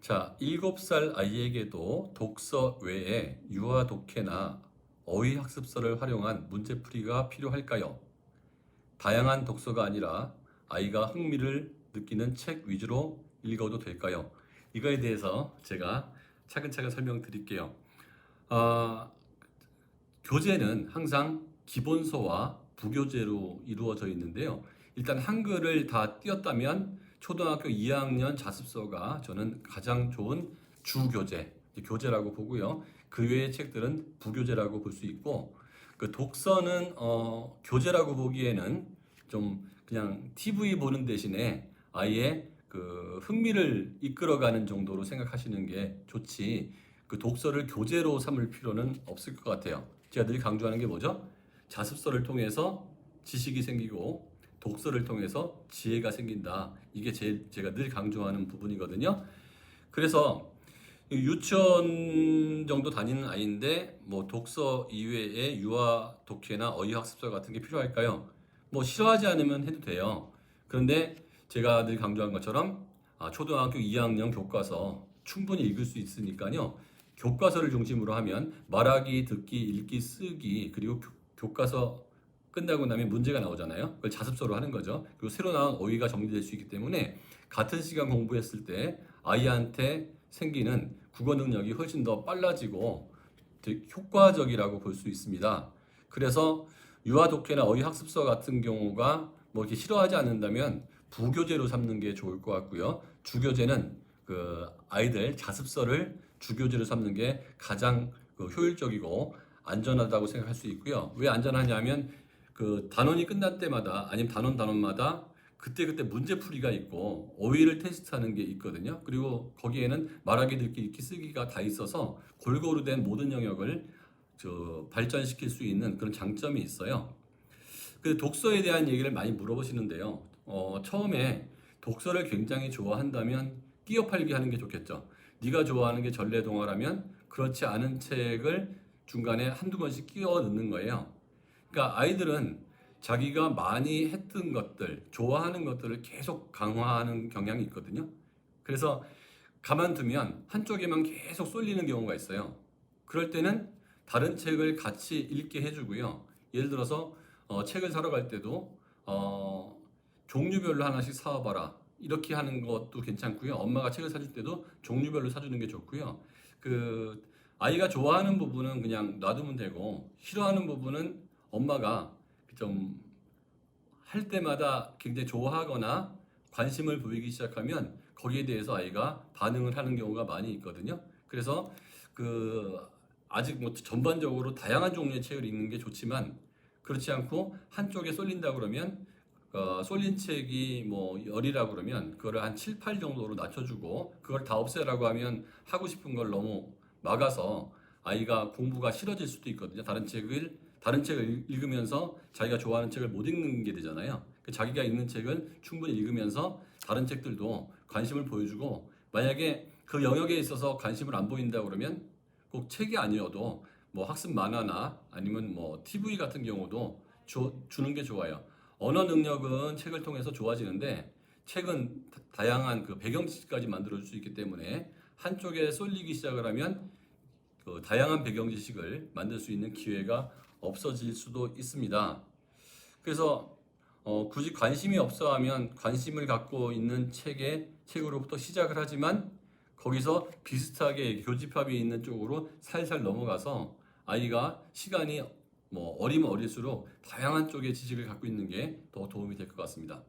자, 7살 아이에게도 독서 외에 유아 독해나 어휘 학습서를 활용한 문제풀이가 필요할까요? 다양한 독서가 아니라 아이가 흥미를 느끼는 책 위주로 읽어도 될까요? 이거에 대해서 제가 차근차근 설명드릴게요. 아, 교재는 항상 기본서와 부교재로 이루어져 있는데요. 일단 한글을 다 띄었다면 초등학교 2학년 자습서가 저는 가장 좋은 주교재, 교재라고 보고요. 그 외의 책들은 부교재라고 볼 수 있고, 그 독서는 교재라고 보기에는 좀 그냥 TV 보는 대신에 아이의 그 흥미를 이끌어가는 정도로 생각하시는 게 좋지, 그 독서를 교재로 삼을 필요는 없을 것 같아요. 제가 늘 강조하는 게 뭐죠? 자습서를 통해서 지식이 생기고 독서를 통해서 지혜가 생긴다. 이게 제가 늘 강조하는 부분이거든요. 그래서 유치원 정도 다니는 아이인데 뭐 독서 이외에 유아 독해나 어휘 학습서 같은 게 필요할까요? 뭐 싫어하지 않으면 해도 돼요. 그런데 제가 늘 강조한 것처럼 초등학교 2학년 교과서 충분히 읽을 수 있으니까요. 교과서를 중심으로 하면 말하기, 듣기, 읽기, 쓰기, 그리고 교과서 끝나고 나면 문제가 나오잖아요. 그걸 자습서로 하는 거죠. 그리고 새로 나온 어휘가 정리될 수 있기 때문에 같은 시간 공부했을 때 아이한테 생기는 국어 능력이 훨씬 더 빨라지고 되게 효과적이라고 볼 수 있습니다. 그래서 유아 독해나 어휘 학습서 같은 경우가 뭐 이렇게 싫어하지 않는다면 부교재로 삼는 게 좋을 것 같고요. 주교재는 그 아이들 자습서를 주교재로 삼는 게 가장 효율적이고 안전하다고 생각할 수 있고요. 왜 안전하냐면 그 단원이 끝날 때마다 아니면 단원마다 그때그때 문제풀이가 있고 어휘를 테스트하는 게 있거든요. 그리고 거기에는 말하기, 듣기, 읽기, 쓰기가 다 있어서 골고루 된 모든 영역을 발전시킬 수 있는 그런 장점이 있어요. 그 독서에 대한 얘기를 많이 물어보시는데요. 처음에 독서를 굉장히 좋아한다면 끼어 팔기 하는 게 좋겠죠. 네가 좋아하는 게 전래동화라면 그렇지 않은 책을 중간에 한두 권씩 끼워 넣는 거예요. 그러니까 아이들은 자기가 많이 했던 것들, 좋아하는 것들을 계속 강화하는 경향이 있거든요. 그래서 가만두면 한쪽에만 계속 쏠리는 경우가 있어요. 그럴 때는 다른 책을 같이 읽게 해주고요. 예를 들어서 책을 사러 갈 때도 종류별로 하나씩 사와봐라. 이렇게 하는 것도 괜찮고요. 엄마가 책을 사줄 때도 종류별로 사주는 게 좋고요. 그 아이가 좋아하는 부분은 그냥 놔두면 되고 싫어하는 부분은 엄마가 좀 할 때마다 굉장히 좋아하거나 관심을 보이기 시작하면 거기에 대해서 아이가 반응을 하는 경우가 많이 있거든요. 그래서 그 아직 뭐 전반적으로 다양한 종류의 책을 읽는 게 좋지만 그렇지 않고 한쪽에 쏠린다 그러면 쏠린 책이 뭐 열이라 그러면 그거를 한 7, 8 정도로 낮춰주고 그걸 다 없애라고 하면 하고 싶은 걸 너무 막아서 아이가 공부가 싫어질 수도 있거든요. 다른 책을 읽으면서 자기가 좋아하는 책을 못 읽는 게 되잖아요. 자기가 읽는 책을 충분히 읽으면서 다른 책들도 관심을 보여주고 만약에 그 영역에 있어서 관심을 안 보인다 그러면 꼭 책이 아니어도 뭐 학습 만화나 아니면 뭐 TV 같은 경우도 주는 게 좋아요. 언어 능력은 책을 통해서 좋아지는데 책은 다양한 그 배경 지식까지 만들어 줄 수 있기 때문에 한쪽에 쏠리기 시작을 하면 그 다양한 배경 지식을 만들 수 있는 기회가 없어질 수도 있습니다. 그래서 굳이 관심이 없어 하면 관심을 갖고 있는 책으로부터 시작을 하지만 거기서 비슷하게 교집합이 있는 쪽으로 살살 넘어가서 아이가 시간이 뭐 어리면 어릴수록 다양한 쪽의 지식을 갖고 있는 게 더 도움이 될 것 같습니다.